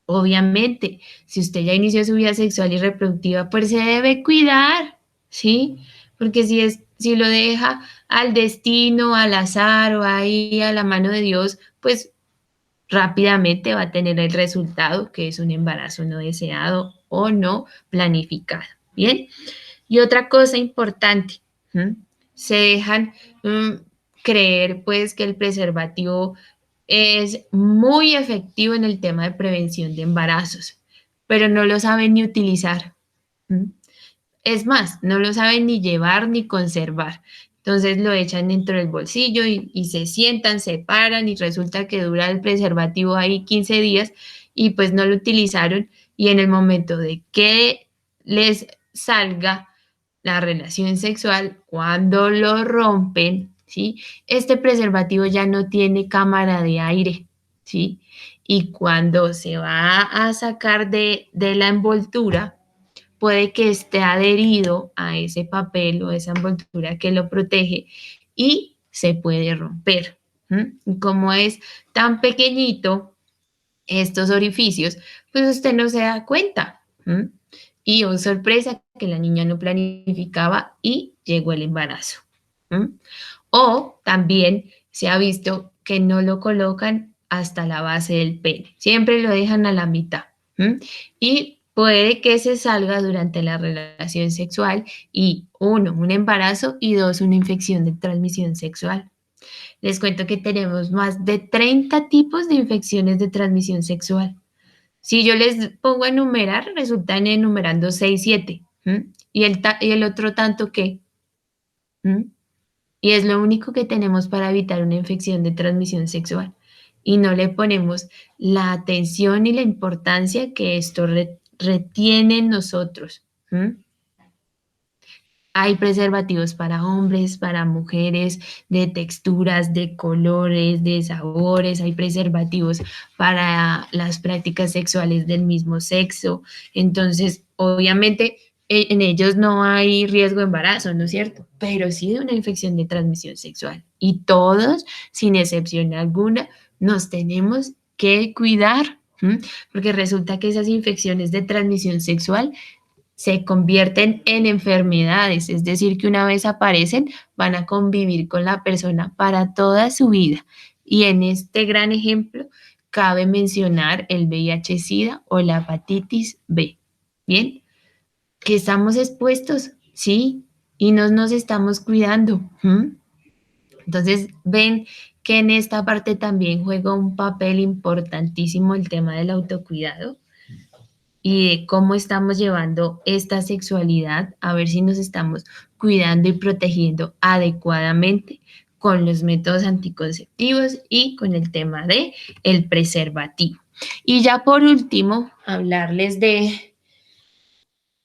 Speaker 5: Obviamente, si usted ya inició su vida sexual y reproductiva, pues se debe cuidar, ¿sí? Porque si lo deja al destino, al azar o ahí a la mano de Dios, pues rápidamente va a tener el resultado, que es un embarazo no deseado o no planificado, ¿bien? Y otra cosa importante, se dejan creer pues que el preservativo es muy efectivo en el tema de prevención de embarazos, pero no lo saben ni utilizar. Es más, no lo saben ni llevar ni conservar. Entonces lo echan dentro del bolsillo y se sientan, se paran y resulta que dura el preservativo ahí 15 días y pues no lo utilizaron y en el momento de que les salga la relación sexual, cuando lo rompen, ¿sí? Este preservativo ya no tiene cámara de aire, ¿sí? Y cuando se va a sacar de la envoltura, puede que esté adherido a ese papel o esa envoltura que lo protege y se puede romper. Como es tan pequeñito estos orificios, pues usted no se da cuenta. Y oh, sorpresa que la niña no planificaba y llegó el embarazo. O también se ha visto que no lo colocan hasta la base del pene, siempre lo dejan a la mitad. Y puede que se salga durante la relación sexual y 1, un embarazo y 2, una infección de transmisión sexual. Les cuento que tenemos más de 30 tipos de infecciones de transmisión sexual. Si yo les pongo a enumerar, resultan enumerando 6, 7. ¿Y el otro tanto qué? Y es lo único que tenemos para evitar una infección de transmisión sexual. Y no le ponemos la atención y la importancia que esto retiene en nosotros. Hay preservativos para hombres, para mujeres, de texturas, de colores, de sabores. Hay preservativos para las prácticas sexuales del mismo sexo. Entonces, obviamente, en ellos no hay riesgo de embarazo, ¿no es cierto? Pero sí de una infección de transmisión sexual. Y todos, sin excepción alguna, nos tenemos que cuidar, porque resulta que esas infecciones de transmisión sexual se convierten en enfermedades, es decir, que una vez aparecen, van a convivir con la persona para toda su vida. Y en este gran ejemplo, cabe mencionar el VIH-Sida o la hepatitis B. ¿Bien? Que estamos expuestos, sí, y no nos estamos cuidando. Entonces, ven que en esta parte también juega un papel importantísimo el tema del autocuidado y de cómo estamos llevando esta sexualidad, a ver si nos estamos cuidando y protegiendo adecuadamente con los métodos anticonceptivos y con el tema de el preservativo. Y ya por último, hablarles de,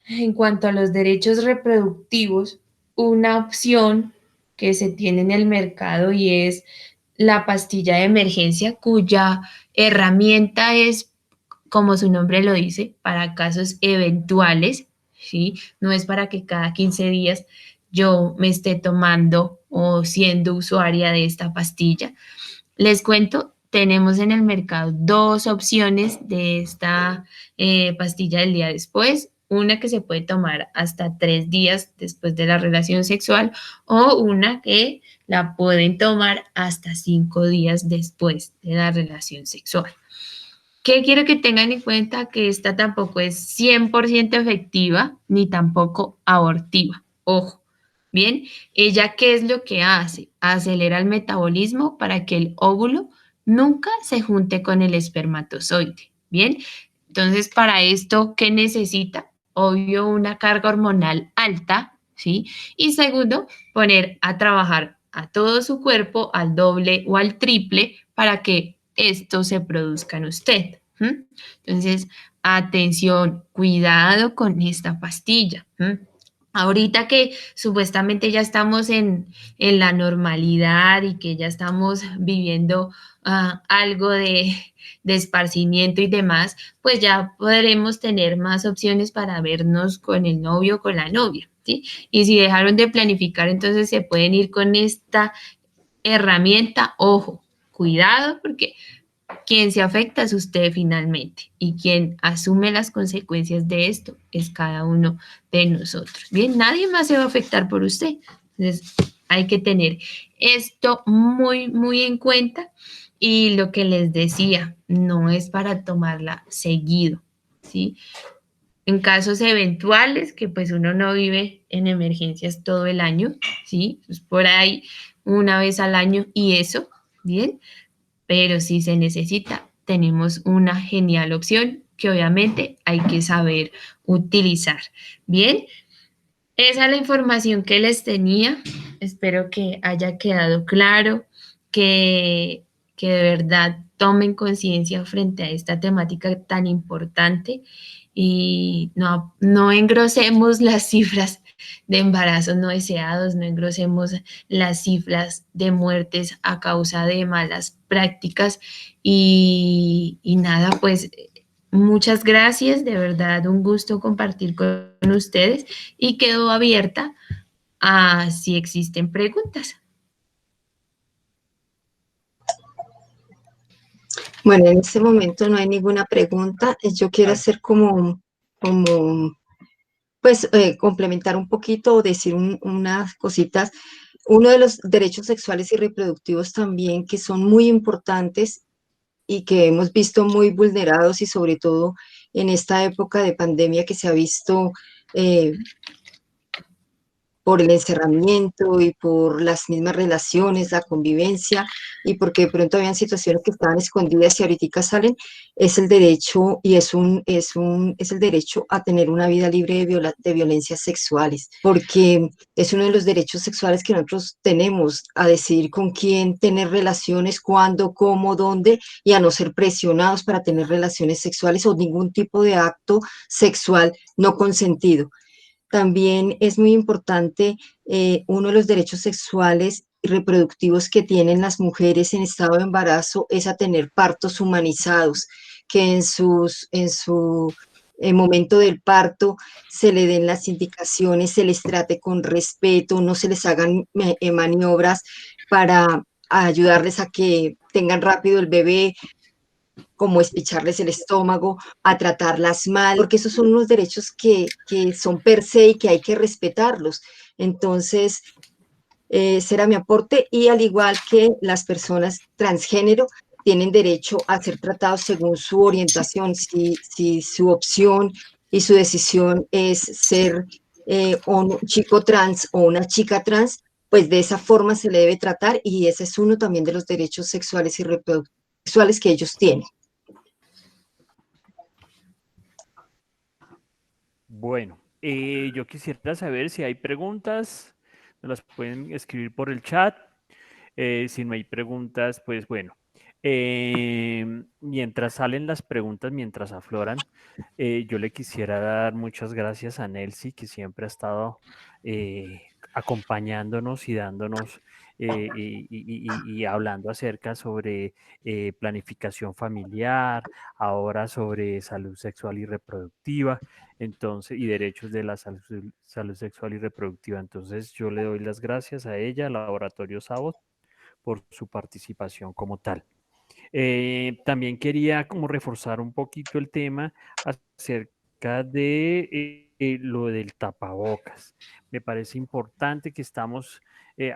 Speaker 5: en cuanto a los derechos reproductivos, una opción que se tiene en el mercado y es la pastilla de emergencia, cuya herramienta es, como su nombre lo dice, para casos eventuales, ¿sí? No es para que cada 15 días yo me esté tomando o siendo usuaria de esta pastilla. Les cuento, tenemos en el mercado 2 opciones de esta pastilla del día después. Una que se puede tomar hasta 3 días después de la relación sexual o una que la pueden tomar hasta 5 días después de la relación sexual. ¿Qué quiero que tengan en cuenta? Que esta tampoco es 100% efectiva ni tampoco abortiva. Ojo, ¿bien? ¿Ella qué es lo que hace? Acelera el metabolismo para que el óvulo nunca se junte con el espermatozoide, ¿bien? Entonces, para esto, ¿qué necesita? Obvio, una carga hormonal alta, ¿sí? Y segundo, poner a trabajar a todo su cuerpo al doble o al triple para que esto se produzca en usted. Entonces, atención, cuidado con esta pastilla. Ahorita que supuestamente ya estamos en la normalidad y que ya estamos viviendo algo de esparcimiento y demás, pues ya podremos tener más opciones para vernos con el novio o con la novia, ¿sí? Y si dejaron de planificar, entonces se pueden ir con esta herramienta. Ojo, cuidado, porque quien se afecta es usted finalmente y quien asume las consecuencias de esto es cada uno de nosotros. Bien, nadie más se va a afectar por usted. Entonces, hay que tener esto muy, muy en cuenta. Y lo que les decía, no es para tomarla seguido, ¿sí? En casos eventuales, que pues uno no vive en emergencias todo el año, ¿sí? Pues por ahí una vez al año y eso, ¿bien? Pero si se necesita, tenemos una genial opción que obviamente hay que saber utilizar. Bien, esa es la información que les tenía. Espero que haya quedado claro, que de verdad tomen conciencia frente a esta temática tan importante y no engrosemos las cifras de embarazos no deseados, no engrosemos las cifras de muertes a causa de malas prácticas y nada, pues muchas gracias, de verdad un gusto compartir con ustedes y quedo abierta a si existen preguntas.
Speaker 2: Bueno, en este momento no hay ninguna pregunta. Yo quiero hacer pues, complementar un poquito o decir unas cositas. Uno de los derechos sexuales y reproductivos también que son muy importantes y que hemos visto muy vulnerados y sobre todo en esta época de pandemia que se ha visto por el encerramiento y por las mismas relaciones, la convivencia, y porque de pronto habían situaciones que estaban escondidas y ahorita salen, es el derecho y es el derecho a tener una vida libre de violencias sexuales, porque es uno de los derechos sexuales que nosotros tenemos a decidir con quién tener relaciones, cuándo, cómo, dónde, y a no ser presionados para tener relaciones sexuales o ningún tipo de acto sexual no consentido. También es muy importante uno de los derechos sexuales y reproductivos que tienen las mujeres en estado de embarazo es a tener partos humanizados, que en su momento del parto se le den las indicaciones, se les trate con respeto, no se les hagan maniobras para ayudarles a que tengan rápido el bebé, como espicharles el estómago, a tratarlas mal, porque esos son unos derechos que son per se y que hay que respetarlos. Entonces, ese era mi aporte y al igual que las personas transgénero tienen derecho a ser tratados según su orientación, si su opción y su decisión es ser un chico trans o una chica trans, pues de esa forma se le debe tratar y ese es uno también de los derechos sexuales y reproductivos que ellos tienen.
Speaker 1: Bueno, yo quisiera saber si hay preguntas, me las pueden escribir por el chat. Si no hay preguntas, pues bueno. Mientras salen las preguntas, mientras afloran, yo le quisiera dar muchas gracias a Nelcy, que siempre ha estado acompañándonos y dándonos y hablando acerca sobre planificación familiar, ahora sobre salud sexual y reproductiva, entonces, y derechos de la salud sexual y reproductiva. Entonces, yo le doy las gracias a ella, al Laboratorio Sabot, por su participación como tal. También quería como reforzar un poquito el tema acerca de lo del tapabocas. Me parece importante que estamos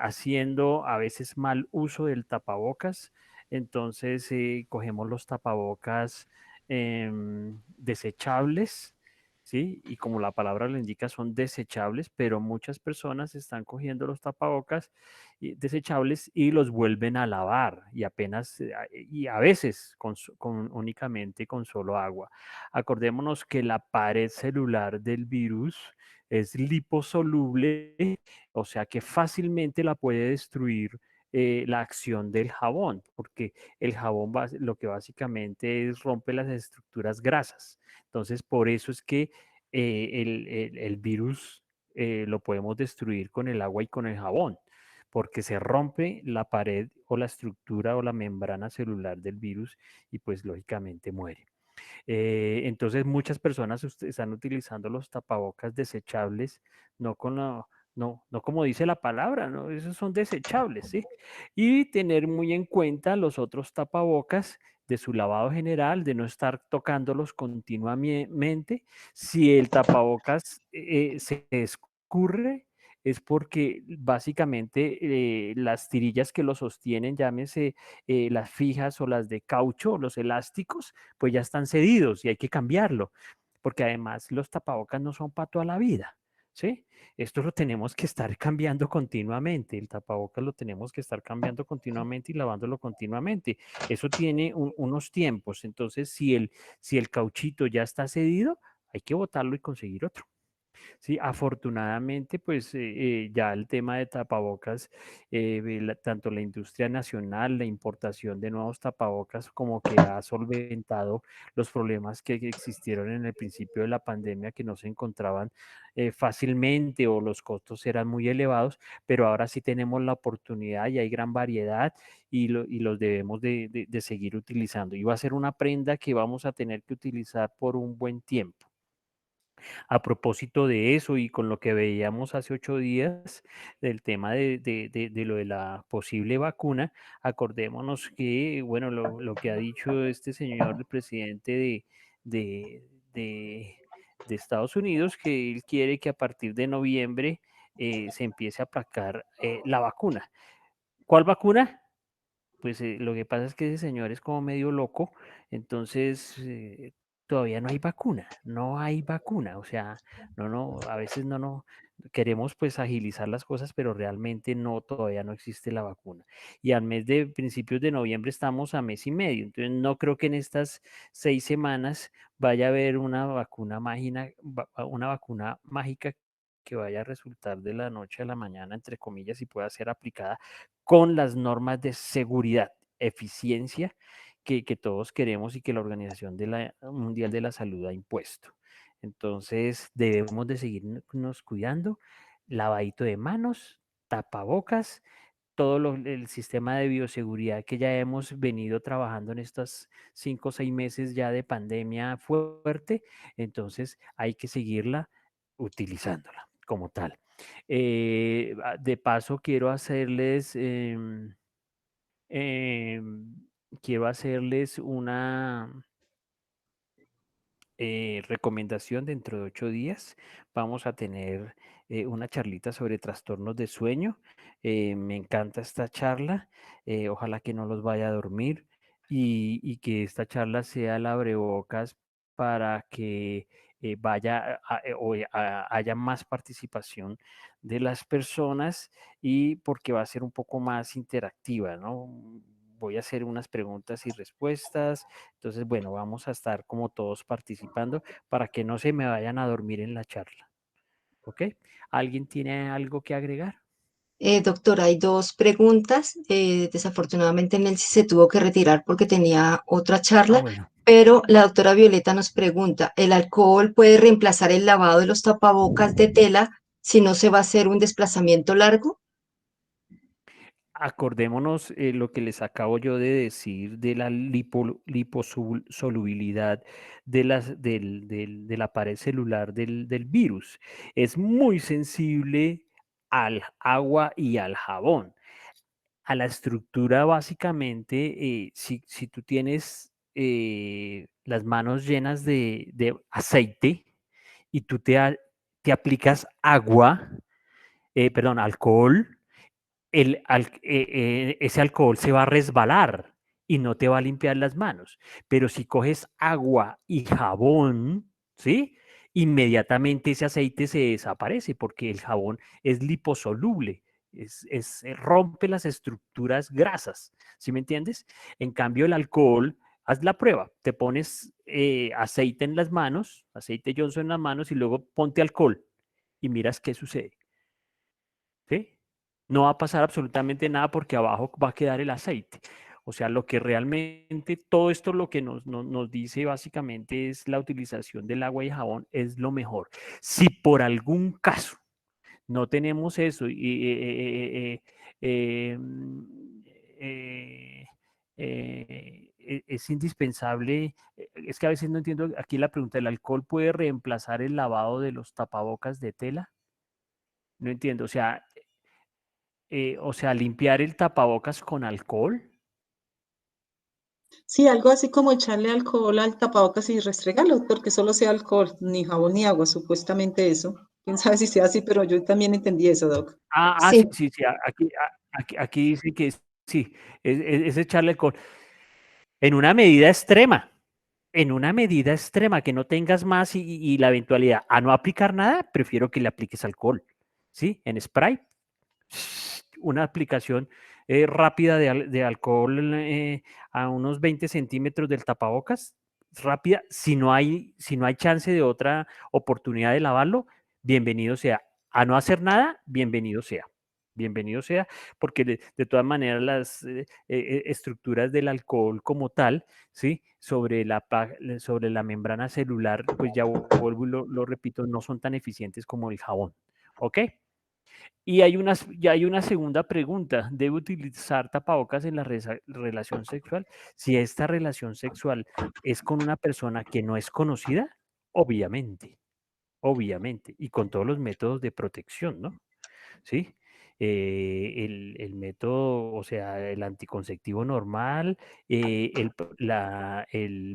Speaker 1: haciendo a veces mal uso del tapabocas, entonces cogemos los tapabocas desechables, ¿sí? Y como la palabra lo indica, son desechables, pero muchas personas están cogiendo los tapabocas desechables y los vuelven a lavar y apenas, y a veces únicamente con solo agua. Acordémonos que la pared celular del virus es liposoluble, o sea que fácilmente la puede destruir la acción del jabón, porque el jabón lo que básicamente es rompe las estructuras grasas. Entonces, por eso es que el virus lo podemos destruir con el agua y con el jabón, porque se rompe la pared o la estructura o la membrana celular del virus y pues lógicamente muere. Entonces muchas personas están utilizando los tapabocas desechables, no con no como dice la palabra, ¿no? Esos son desechables, ¿sí? Y tener muy en cuenta los otros tapabocas de su lavado general, de no estar tocándolos continuamente. Si el tapabocas se escurre, es porque básicamente las tirillas que lo sostienen, llámese las fijas o las de caucho, los elásticos, pues ya están cedidos y hay que cambiarlo, porque además los tapabocas no son para toda la vida, ¿sí? Esto lo tenemos que estar cambiando continuamente, el tapabocas lo tenemos que estar cambiando continuamente y lavándolo continuamente. Eso tiene unos tiempos, entonces si el cauchito ya está cedido, hay que botarlo y conseguir otro. Sí, afortunadamente, pues ya el tema de tapabocas, tanto la industria nacional, la importación de nuevos tapabocas, como que ha solventado los problemas que existieron en el principio de la pandemia, que no se encontraban fácilmente o los costos eran muy elevados, pero ahora sí tenemos la oportunidad y hay gran variedad y los debemos de seguir utilizando. Y va a ser una prenda que vamos a tener que utilizar por un buen tiempo. A propósito de eso y con lo que veíamos hace 8 días del tema de lo de la posible vacuna, acordémonos que, bueno, lo que ha dicho este señor, el presidente de, de- de Estados Unidos, que él quiere que a partir de noviembre se empiece a aplicar la vacuna. ¿Cuál vacuna? Pues lo que pasa es que ese señor es como medio loco, entonces todavía no hay vacuna, o sea, a veces no, queremos pues agilizar las cosas, pero realmente todavía no existe la vacuna. Y al mes de principios de noviembre estamos a mes y medio, entonces no creo que en estas 6 semanas vaya a haber una vacuna mágica que vaya a resultar de la noche a la mañana, entre comillas, y pueda ser aplicada con las normas de seguridad, eficiencia que todos queremos y que la Organización Mundial de la Salud ha impuesto. Entonces debemos de seguirnos cuidando, lavadito de manos, tapabocas, el sistema de bioseguridad que ya hemos venido trabajando en estos 5 o 6 meses ya de pandemia fuerte, entonces hay que seguirla utilizándola como tal. De paso, em, quiero hacerles una recomendación. Dentro de 8 días vamos a tener una charlita sobre trastornos de sueño. Me encanta esta charla. Ojalá que no los vaya a dormir y que esta charla sea el abrebocas para que haya más participación de las personas y porque va a ser un poco más interactiva, ¿no? Voy a hacer unas preguntas y respuestas. Entonces, bueno, vamos a estar como todos participando para que no se me vayan a dormir en la charla. ¿Ok? ¿Alguien tiene algo que agregar?
Speaker 2: Doctor, hay dos preguntas. Desafortunadamente Nelcy se tuvo que retirar porque tenía otra
Speaker 1: Ah,
Speaker 2: charla,
Speaker 1: bueno.
Speaker 2: pero la doctora Violeta nos pregunta, ¿el alcohol puede reemplazar el lavado de los tapabocas de tela si no se va a hacer un desplazamiento largo?
Speaker 1: Acordémonos lo que les acabo yo de decir de la liposolubilidad de la pared celular del virus. Es muy sensible al agua y al jabón. A la estructura, básicamente, si tú tienes las manos llenas de aceite y tú te aplicas alcohol, ese alcohol se va a resbalar y no te va a limpiar las manos. Pero si coges agua y jabón, ¿sí? Inmediatamente ese aceite se desaparece porque el jabón es liposoluble, rompe las estructuras grasas, ¿sí me entiendes? En cambio, el alcohol, haz la prueba, te pones aceite en las manos, aceite Johnson en las manos y luego ponte alcohol y miras qué sucede. ¿Sí? No va a pasar absolutamente nada porque abajo va a quedar el aceite. O sea, lo que realmente, todo esto lo que nos dice básicamente es la utilización del agua y jabón es lo mejor. Si por algún caso no tenemos eso es indispensable, es que a veces no entiendo aquí la pregunta, ¿el alcohol puede reemplazar el lavado de los tapabocas de tela? No entiendo, o sea, limpiar el tapabocas con alcohol.
Speaker 3: Sí, algo así como echarle alcohol al tapabocas y restregarlo, doctor, que solo sea alcohol, ni jabón ni agua, supuestamente eso. Quién sabe si sea así, pero yo también entendí eso, doc.
Speaker 1: Sí,
Speaker 2: Sí,
Speaker 1: sí, sí, aquí dice que sí, es echarle alcohol en una medida extrema, que no tengas más y la eventualidad a no aplicar nada, prefiero que le apliques alcohol, ¿sí? En spray, una aplicación rápida de alcohol a unos 20 centímetros del tapabocas, rápida, si no hay chance de otra oportunidad de lavarlo, bienvenido sea. A no hacer nada, bienvenido sea, porque de todas maneras las estructuras del alcohol como tal, ¿sí? Sobre la membrana celular, pues ya vuelvo y lo repito, no son tan eficientes como el jabón, ¿ok? Y hay una segunda pregunta. ¿Debe utilizar tapabocas en la relación sexual? Si esta relación sexual es con una persona que no es conocida, obviamente, obviamente, y con todos los métodos de protección, ¿no? ¿Sí? El método, o sea, el anticonceptivo normal, el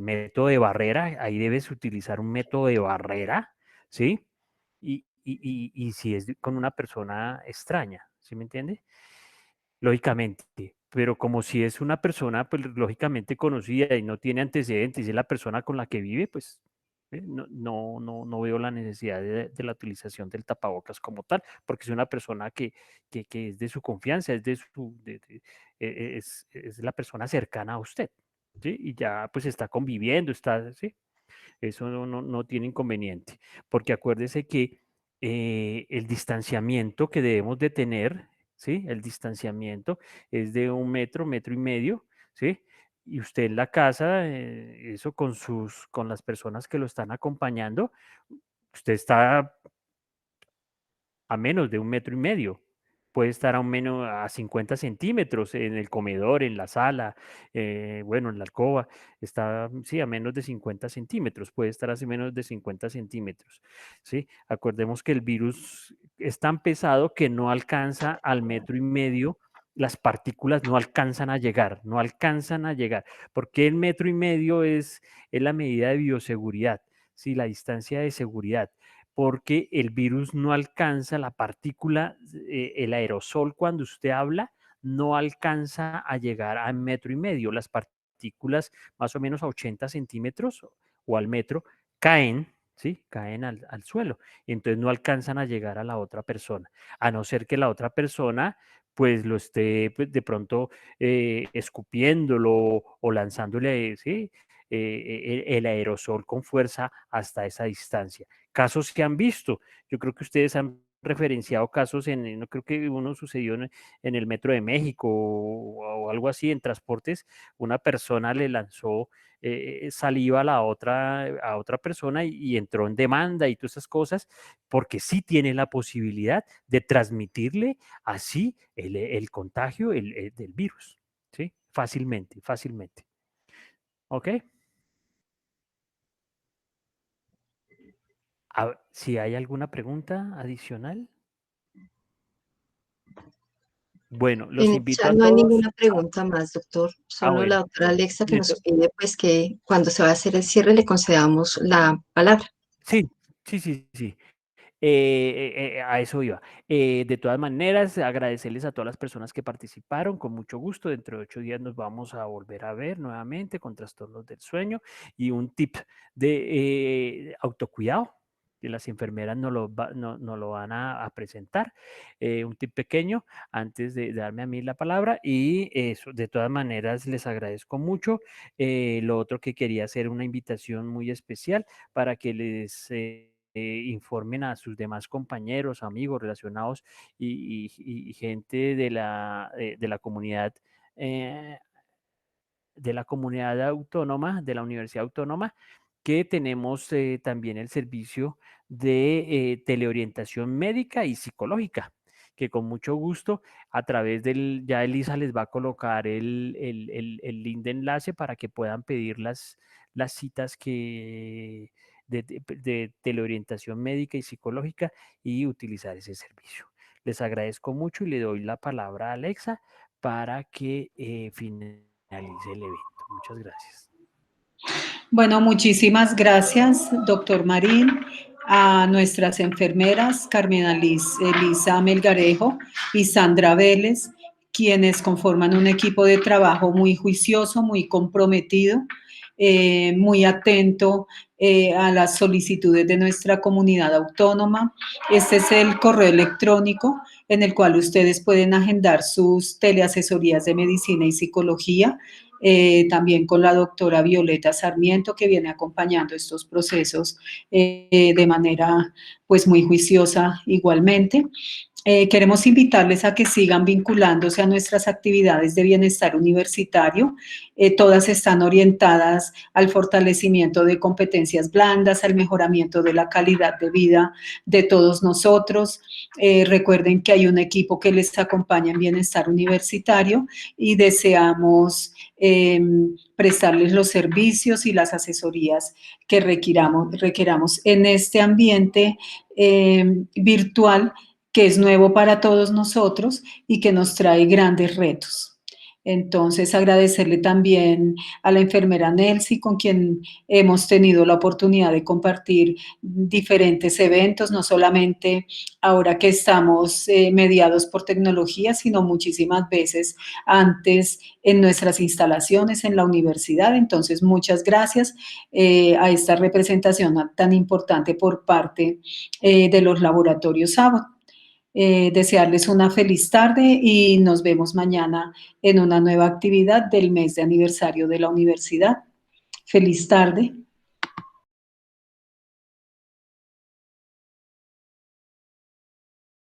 Speaker 1: método de barrera, ahí debes utilizar un método de barrera, ¿sí? Y si es con una persona extraña, ¿sí me entiende? Lógicamente, pero como si es una persona, pues lógicamente conocida y no tiene antecedentes y es la persona con la que vive, pues No veo la necesidad de la utilización del tapabocas como tal, porque es una persona que es de su confianza, es la persona cercana a usted, ¿sí? Y ya pues está conviviendo, ¿sí? Eso no tiene inconveniente, porque acuérdese que el distanciamiento que debemos de tener, ¿sí? El distanciamiento es de 1 metro, 1,5 metros, ¿sí? Y usted en la casa, eso con las personas que lo están acompañando, usted está a menos de 1,5 metros. Puede estar a 50 centímetros en el comedor, en la sala, bueno, en la alcoba. Está, sí, a menos de 50 centímetros. Puede estar a menos de 50 centímetros. ¿Sí? Acordemos que el virus es tan pesado que no alcanza al 1,5 metros. Las partículas no alcanzan a llegar, no alcanzan a llegar. Porque el 1,5 metros es la medida de bioseguridad, ¿sí? La distancia de seguridad, porque el virus no alcanza la partícula, el aerosol cuando usted habla no alcanza a llegar a 1,5 metros. Las partículas más o menos a 80 centímetros o al metro caen, ¿sí? Caen al suelo. Entonces no alcanzan a llegar a la otra persona, a no ser que la otra persona pues lo esté pues, de pronto escupiéndolo o lanzándole, ¿sí? El aerosol con fuerza hasta esa distancia. Casos que han visto, yo creo que ustedes han referenciado casos no creo que uno sucedió en el Metro de México o algo así, en transportes, una persona le lanzó saliva a otra persona y entró en demanda y todas esas cosas, porque sí tiene la posibilidad de transmitirle así el contagio del virus, ¿sí? Fácilmente, fácilmente. ¿Ok? Si hay alguna pregunta adicional. Bueno, los
Speaker 2: En el
Speaker 1: invito
Speaker 2: chat
Speaker 1: a
Speaker 2: no hay
Speaker 1: todos.
Speaker 2: ninguna pregunta más, doctor. Solo la
Speaker 1: Bueno,
Speaker 2: doctora Alexa que
Speaker 1: de
Speaker 2: nos
Speaker 1: to-
Speaker 2: pide pues que cuando se va a hacer el cierre le concedamos la palabra.
Speaker 1: sí, sí, sí, sí. A eso iba. De todas maneras, agradecerles a todas las personas que participaron, con mucho gusto. Dentro de 8 días nos vamos a volver a ver nuevamente con trastornos del sueño y un tip de autocuidado. Que las enfermeras nos lo van a presentar, un tip pequeño antes de darme a mí la palabra y eso, de todas maneras les agradezco mucho. Lo otro que quería hacer una invitación muy especial para que les informen a sus demás compañeros, amigos relacionados y gente de la comunidad, eh, autónoma, de la Universidad Autónoma, que tenemos también el servicio de teleorientación médica y psicológica, que con mucho gusto a través ya Elisa les va a colocar el link de enlace para que puedan pedir las citas de teleorientación médica y psicológica y utilizar ese servicio. Les agradezco mucho y le doy la palabra a Alexa para que finalice el evento. Muchas gracias.
Speaker 3: Bueno, muchísimas gracias, doctor Marín, a nuestras enfermeras, Elisa Melgarejo y Sandra Vélez, quienes conforman un equipo de trabajo muy juicioso, muy comprometido, muy atento a las solicitudes de nuestra comunidad autónoma. Este es el correo electrónico en el cual ustedes pueden agendar sus teleasesorías de medicina y psicología, también con la doctora Violeta Sarmiento, que viene acompañando estos procesos de manera pues muy juiciosa igualmente. Queremos invitarles a que sigan vinculándose a nuestras actividades de bienestar universitario. Todas están orientadas al fortalecimiento de competencias blandas, al mejoramiento de la calidad de vida de todos nosotros. Recuerden que hay un equipo que les acompaña en bienestar universitario y deseamos prestarles los servicios y las asesorías que requeramos en este ambiente virtual que es nuevo para todos nosotros y que nos trae grandes retos. Entonces, agradecerle también a la enfermera Nelcy, con quien hemos tenido la oportunidad de compartir diferentes eventos, no solamente ahora que estamos mediados por tecnología, sino muchísimas veces antes en nuestras instalaciones en la universidad. Entonces, muchas gracias a esta representación tan importante por parte de los laboratorios Abbott. Desearles una feliz tarde y nos vemos mañana en una nueva actividad del mes de aniversario de la universidad. Feliz tarde.